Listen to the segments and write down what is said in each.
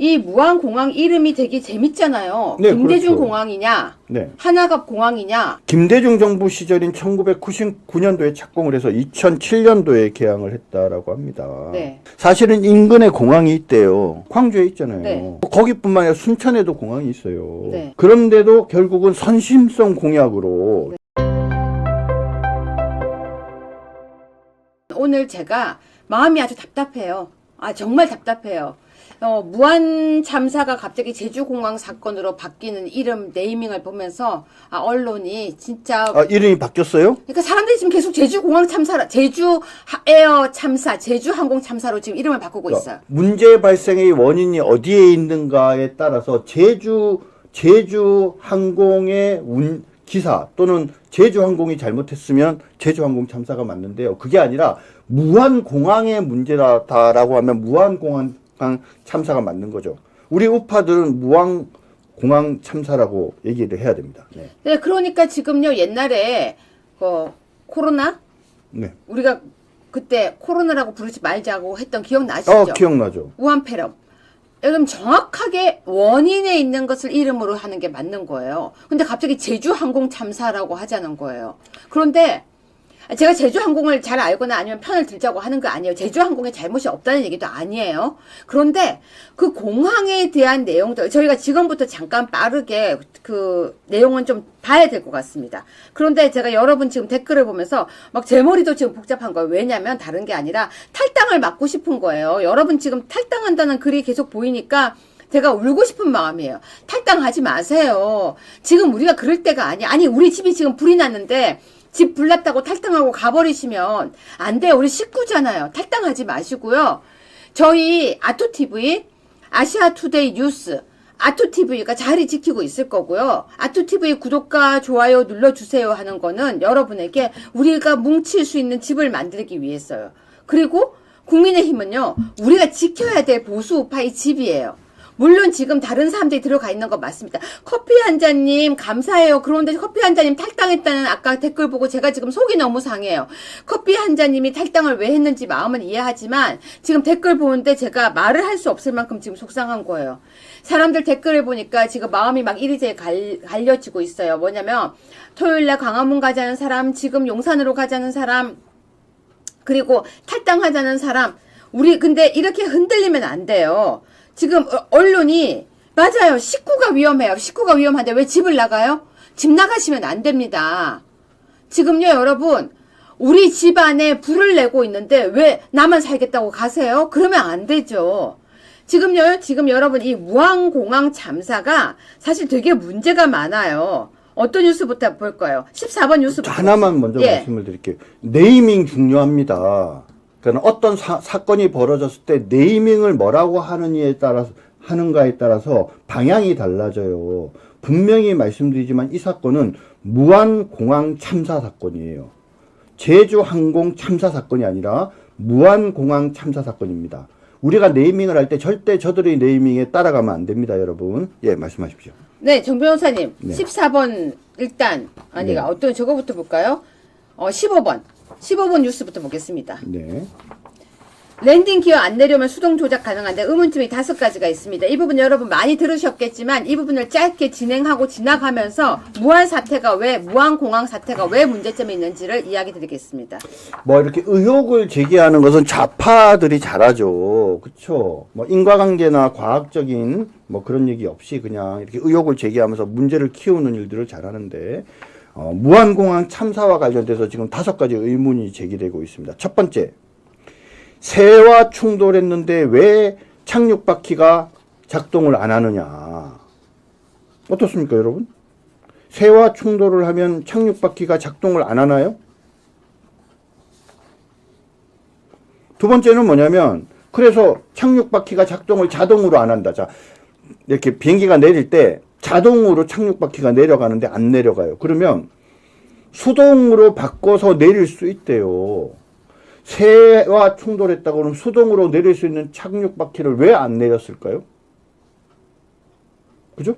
이 무안공항 이름이 되게 재밌잖아요. 네, 김대중 그렇죠. 공항이냐, 네. 하나갑 공항이냐. 김대중 정부 시절인 1999년도에 착공을 해서 2007년도에 개항을 했다라고 합니다. 네. 사실은 인근에 공항이 있대요. 광주에 있잖아요. 네. 거기뿐만 아니라 순천에도 공항이 있어요. 네. 그런데도 결국은 선심성 공약으로. 네. 오늘 제가 마음이 아주 답답해요. 아, 정말 답답해요. 무안 참사가 갑자기 제주공항 사건으로 바뀌는 이름 네이밍을 보면서 언론이 진짜 이름이 바뀌었어요? 그러니까 사람들이 지금 계속 제주공항 참사, 제주 에어 참사, 제주항공 참사로 지금 이름을 바꾸고 있어요. 문제 발생의 원인이 어디에 있는가에 따라서 제주항공의 기사 또는 제주항공이 잘못했으면 제주항공 참사가 맞는데요. 그게 아니라 무안공항의 문제다라고 하면 무안공항 참사가 맞는 거죠. 우리 우파들은 무안공항 참사라고 얘기를 해야 됩니다. 네. 네, 그러니까 지금요 옛날에 코로나, 네. 우리가 그때 코로나라고 부르지 말자고 했던 기억나시죠? 기억나죠. 우한폐렴. 그럼 정확하게 원인에 있는 것을 이름으로 하는 게 맞는 거예요. 근데 갑자기 제주항공 참사라고 하자는 거예요. 그런데 제가 제주항공을 잘 알거나 아니면 편을 들자고 하는 거 아니에요. 제주항공에 잘못이 없다는 얘기도 아니에요. 그런데 그 공항에 대한 내용들 저희가 지금부터 잠깐 빠르게 그 내용은 좀 봐야 될 것 같습니다. 그런데 제가 여러분 지금 댓글을 보면서 막 제 머리도 지금 복잡한 거예요. 왜냐면 다른 게 아니라 탈당을 막고 싶은 거예요. 여러분 지금 탈당한다는 글이 계속 보이니까 제가 울고 싶은 마음이에요. 탈당하지 마세요. 지금 우리가 그럴 때가 아니야. 아니 우리 집이 지금 불이 났는데 집 불났다고 탈당하고 가버리시면 안 돼요. 우리 식구잖아요. 탈당하지 마시고요. 저희 아토TV, 아시아투데이 뉴스, 아토TV가 자리 지키고 있을 거고요. 아토TV 구독과 좋아요 눌러주세요 하는 거는 여러분에게 우리가 뭉칠 수 있는 집을 만들기 위해서요. 그리고 국민의힘은요. 우리가 지켜야 될 보수우파의 집이에요. 물론 지금 다른 사람들이 들어가 있는 거 맞습니다. 커피 한 잔님 감사해요. 그런데 커피 한 잔님 탈당했다는 아까 댓글 보고 제가 지금 속이 너무 상해요. 커피 한 잔님이 탈당을 왜 했는지 마음은 이해하지만 지금 댓글 보는데 제가 말을 할 수 없을 만큼 지금 속상한 거예요. 사람들 댓글을 보니까 지금 마음이 막 이리저리 갈려지고 있어요. 뭐냐면 토요일날 광화문 가자는 사람, 지금 용산으로 가자는 사람, 그리고 탈당하자는 사람. 우리 근데 이렇게 흔들리면 안 돼요. 지금 언론이 맞아요. 식구가 위험해요. 식구가 위험한데 왜 집을 나가요? 집 나가시면 안 됩니다. 지금요 여러분 우리 집안에 불을 내고 있는데 왜 나만 살겠다고 가세요? 그러면 안 되죠. 지금 여러분 이 무안공항 참사가 사실 되게 문제가 많아요. 어떤 뉴스부터 볼까요? 14번 뉴스부터. 하나만 먼저 말씀을 드릴게요. 네이밍 중요합니다. 그러니까 어떤 사건이 벌어졌을 때 네이밍을 뭐라고 하는가에 따라서 방향이 달라져요. 분명히 말씀드리지만 이 사건은 무안공항 참사 사건이에요. 제주항공 참사 사건이 아니라 무안공항 참사 사건입니다. 우리가 네이밍을 할 때 절대 저들의 네이밍에 따라가면 안 됩니다, 여러분. 예, 말씀하십시오. 네, 정 변호사님. 네. 14번 일단 네. 어떤 저거부터 볼까요? 15번 뉴스부터 보겠습니다. 네. 랜딩 기어 안 내려오면 수동 조작 가능한데 의문점이 5가지가 있습니다. 이 부분 여러분 많이 들으셨겠지만 이 부분을 짧게 진행하고 지나가면서 무안공항 사태가 왜 문제점이 있는지를 이야기 드리겠습니다. 뭐 이렇게 의혹을 제기하는 것은 좌파들이 잘하죠. 그쵸? 뭐 인과관계나 과학적인 뭐 그런 얘기 없이 그냥 이렇게 의혹을 제기하면서 문제를 키우는 일들을 잘하는데 무안공항 참사와 관련돼서 지금 5가지 의문이 제기되고 있습니다. 첫 번째, 새와 충돌했는데 왜 착륙바퀴가 작동을 안 하느냐. 어떻습니까, 여러분? 새와 충돌을 하면 착륙바퀴가 작동을 안 하나요? 두 번째는 뭐냐면, 그래서 착륙바퀴가 작동을 자동으로 안 한다. 자, 이렇게 비행기가 내릴 때 자동으로 착륙바퀴가 내려가는데 안 내려가요. 그러면 수동으로 바꿔서 내릴 수 있대요. 새와 충돌했다고 그러면 수동으로 내릴 수 있는 착륙바퀴를 왜 안 내렸을까요? 그죠?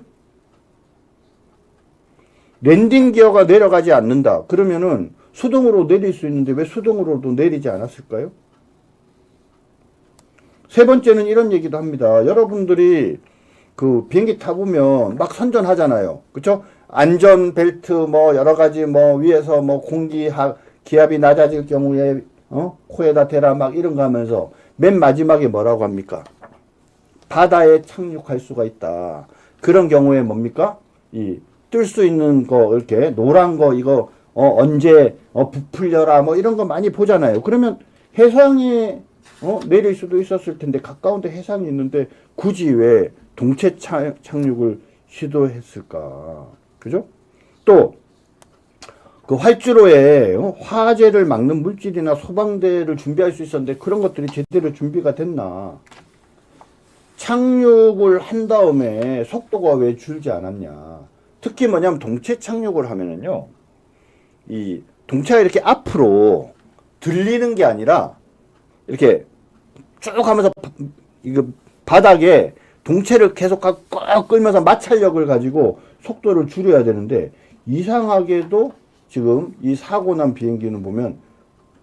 랜딩 기어가 내려가지 않는다. 그러면은 수동으로 내릴 수 있는데 왜 수동으로도 내리지 않았을까요? 세 번째는 이런 얘기도 합니다. 여러분들이 그 비행기 타보면 막 선전하잖아요. 그쵸? 안전벨트 뭐 여러 가지 뭐 위에서 뭐 기압이 낮아질 경우에 코에다 대라 막 이런 거 하면서 맨 마지막에 뭐라고 합니까? 바다에 착륙할 수가 있다. 그런 경우에 뭡니까? 이 뜰 수 있는 거 이렇게 노란 거 이거 언제 부풀려라 뭐 이런 거 많이 보잖아요. 그러면 해상에 내릴 수도 있었을 텐데 가까운데 해상이 있는데 굳이 왜 동체 착륙을 시도했을까? 그죠? 또 그 활주로에 화재를 막는 물질이나 소방대를 준비할 수 있었는데 그런 것들이 제대로 준비가 됐나? 착륙을 한 다음에 속도가 왜 줄지 않았냐? 특히 뭐냐면 동체 착륙을 하면은요, 이 동체가 이렇게 앞으로 들리는 게 아니라 이렇게 쭉 하면서 이거 바닥에 동체를 계속 꽉 끌면서 마찰력을 가지고 속도를 줄여야 되는데 이상하게도 지금 이 사고 난 비행기는 보면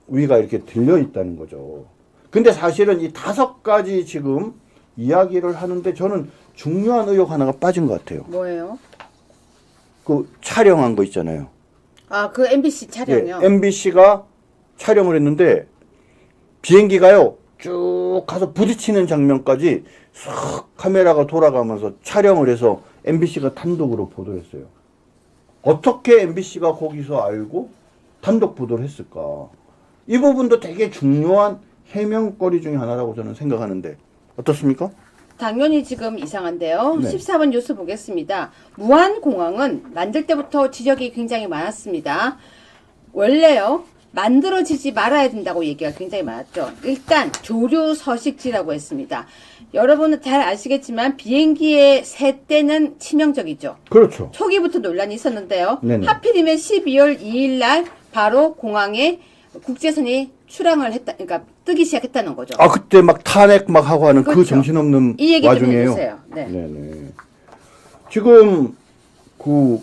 위가 이렇게 들려 있다는 거죠. 근데 사실은 이 5가지 지금 이야기를 하는데 저는 중요한 의혹 하나가 빠진 것 같아요. 뭐예요? 그 촬영한 거 있잖아요. 아, 그 MBC 촬영이요? 예, MBC가 촬영을 했는데 비행기가요 쭉 가서 부딪히는 장면까지 싹 카메라가 돌아가면서 촬영을 해서 MBC가 단독으로 보도했어요. 어떻게 MBC가 거기서 알고 단독 보도를 했을까? 이 부분도 되게 중요한 해명거리 중에 하나라고 저는 생각하는데 어떻습니까? 당연히 지금 이상한데요. 네. 14번 뉴스 보겠습니다. 무안공항은 만들 때부터 지적이 굉장히 많았습니다. 원래요, 만들어지지 말아야 된다고 얘기가 굉장히 많았죠. 일단 조류 서식지라고 했습니다. 여러분은 잘 아시겠지만 비행기의 새 때는 치명적이죠. 그렇죠. 초기부터 논란이 있었는데요. 네네. 하필이면 12월 2일 날 바로 공항에 국제선이 출항을 했다, 그러니까 뜨기 시작했다는 거죠. 아 그때 막 탄핵 막 하고 하는 그렇죠. 그 정신없는 이 얘기 좀 와중에요. 해주세요. 네. 네네. 지금 그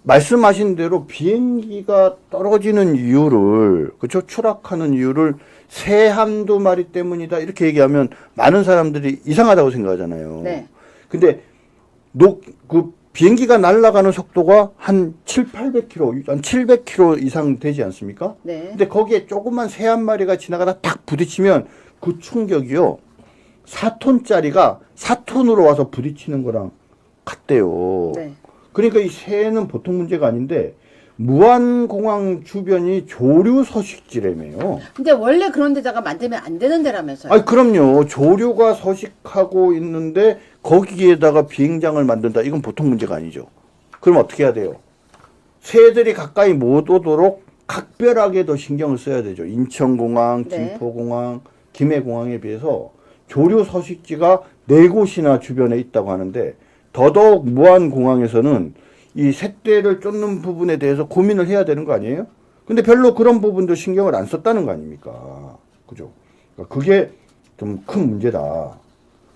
말씀하신 대로 비행기가 떨어지는 이유를 그렇죠 추락하는 이유를 새 한두 마리 때문이다 이렇게 얘기하면 많은 사람들이 이상하다고 생각하잖아요. 네. 근데 그 비행기가 날아가는 속도가 한 700, 800km, 한 700km 이상 되지 않습니까? 네. 근데 거기에 조그만 새 한 마리가 지나가다 딱 부딪히면 그 충격이요. 4톤짜리가 4톤으로 와서 부딪히는 거랑 같대요. 네. 그러니까 이 새는 보통 문제가 아닌데 무안공항 주변이 조류 서식지라며요. 근데 원래 그런 데다가 만들면 안 되는 데라면서요. 아니 그럼요. 조류가 서식하고 있는데 거기에다가 비행장을 만든다. 이건 보통 문제가 아니죠. 그럼 어떻게 해야 돼요? 새들이 가까이 못 오도록 각별하게 더 신경을 써야 되죠. 인천공항, 네. 김포공항, 김해공항에 비해서 조류 서식지가 4곳이나 주변에 있다고 하는데 더더욱 무안공항에서는 이 새떼를 쫓는 부분에 대해서 고민을 해야 되는 거 아니에요? 근데 별로 그런 부분도 신경을 안 썼다는 거 아닙니까? 그죠? 그러니까 그게 좀 큰 문제다.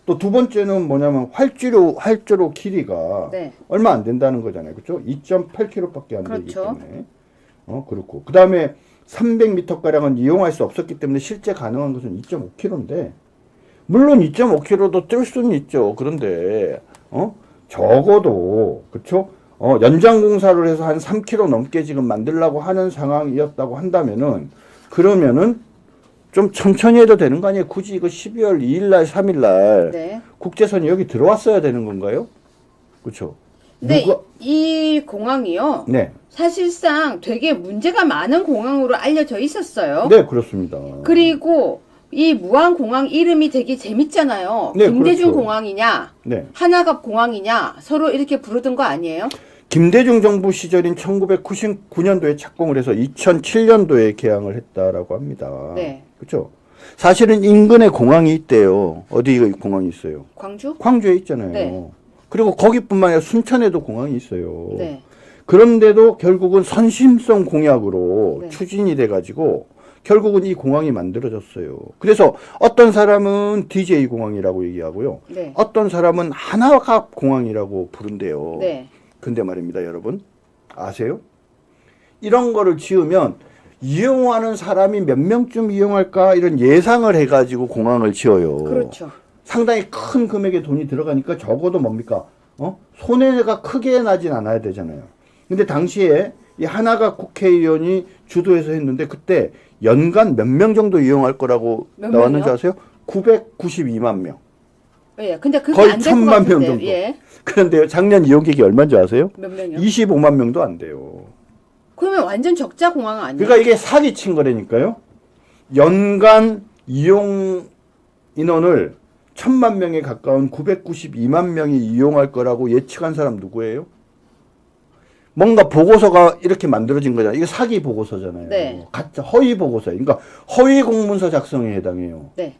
또 두 번째는 뭐냐면 활주로 길이가 네. 얼마 안 된다는 거잖아요. 그렇죠? 2.8km밖에 안 되기 그렇죠. 때문에. 그렇고. 그다음에 300m 가량은 이용할 수 없었기 때문에 실제 가능한 것은 2.5km인데 물론 2.5km도 뜰 수는 있죠. 그런데 적어도 그렇죠? 연장 공사를 해서 한 3km 넘게 지금 만들려고 하는 상황이었다고 한다면은 그러면은 좀 천천히 해도 되는 거 아니에요? 굳이 이거 12월 2일 날, 3일 날 네. 국제선이 여기 들어왔어야 되는 건가요? 그렇죠? 근데 이 공항이요. 네. 사실상 되게 문제가 많은 공항으로 알려져 있었어요. 네, 그렇습니다. 그리고 이 무안공항 이름이 되게 재밌잖아요. 네, 김대중 그렇죠. 공항이냐, 네. 하나갑 공항이냐 서로 이렇게 부르던 거 아니에요? 김대중 정부 시절인 1999년도에 착공을 해서 2007년도에 개항을 했다라고 합니다. 네. 그렇죠? 사실은 인근에 공항이 있대요. 어디 공항이 있어요? 광주? 광주에 있잖아요. 네. 그리고 거기뿐만 아니라 순천에도 공항이 있어요. 네. 그런데도 결국은 선심성 공약으로 네. 추진이 돼가지고 결국은 이 공항이 만들어졌어요. 그래서 어떤 사람은 DJ 공항이라고 얘기하고요. 네. 어떤 사람은 하나갑 공항이라고 부른대요. 네. 근데 말입니다, 여러분. 아세요? 이런 거를 지으면 이용하는 사람이 몇 명쯤 이용할까 이런 예상을 해가지고 공항을 지어요. 그렇죠. 상당히 큰 금액의 돈이 들어가니까 적어도 뭡니까? 손해가 크게 나진 않아야 되잖아요. 근데 당시에 이 하나가 국회의원이 주도해서 했는데 그때 연간 몇 명 정도 이용할 거라고 몇 나왔는지 명이요? 아세요? 992만 명. 예, 근데 그게 거의 안될 것 1000만 명 같은데. 정도. 예. 그런데요, 작년 이용객이 얼마인지 아세요? 몇 명이요? 25만 명도 안 돼요. 그러면 완전 적자 공항 아니에요? 그러니까 이게 사기친 거라니까요. 연간 이용 인원을 1000만 명에 가까운 992만 명이 이용할 거라고 예측한 사람 누구예요? 뭔가 보고서가 이렇게 만들어진 거잖아요. 이거 사기 보고서잖아요. 네. 가짜 허위 보고서. 그러니까 허위 공문서 작성에 해당해요. 네.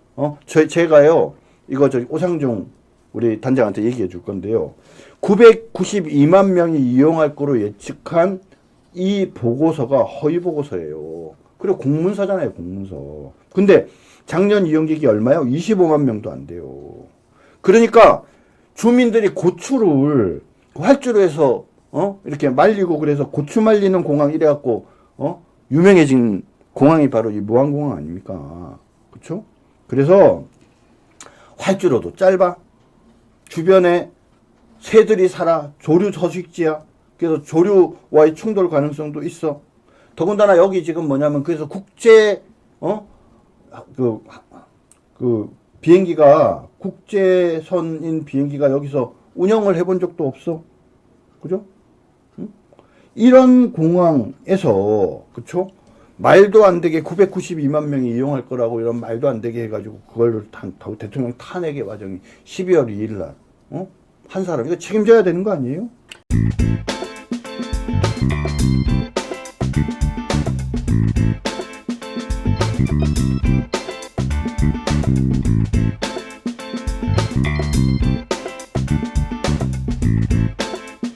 제가요, 이거 오상종 우리 단장한테 얘기해 줄 건데요. 992만 명이 이용할 거로 예측한 이 보고서가 허위 보고서예요. 그리고 공문서잖아요, 공문서. 근데 작년 이용객이 얼마요? 25만 명도 안 돼요. 그러니까 주민들이 고추를 활주로 해서 이렇게 말리고 그래서 고추 말리는 공항 이래갖고 유명해진 공항이 바로 이 무안공항 아닙니까? 그렇죠? 그래서 활주로도 짧아. 주변에 새들이 살아. 조류 서식지야. 그래서 조류와의 충돌 가능성도 있어. 더군다나 여기 지금 뭐냐면 그래서 국제 비행기가 국제선인 비행기가 여기서 운영을 해본 적도 없어. 그죠? 응? 이런 공항에서 그쵸? 말도 안 되게 992만 명이 이용할 거라고 이런 말도 안 되게 해가지고 그걸 대통령 탄핵의 과정이 12월 2일 날 한 사람 이거 책임져야 되는 거 아니에요?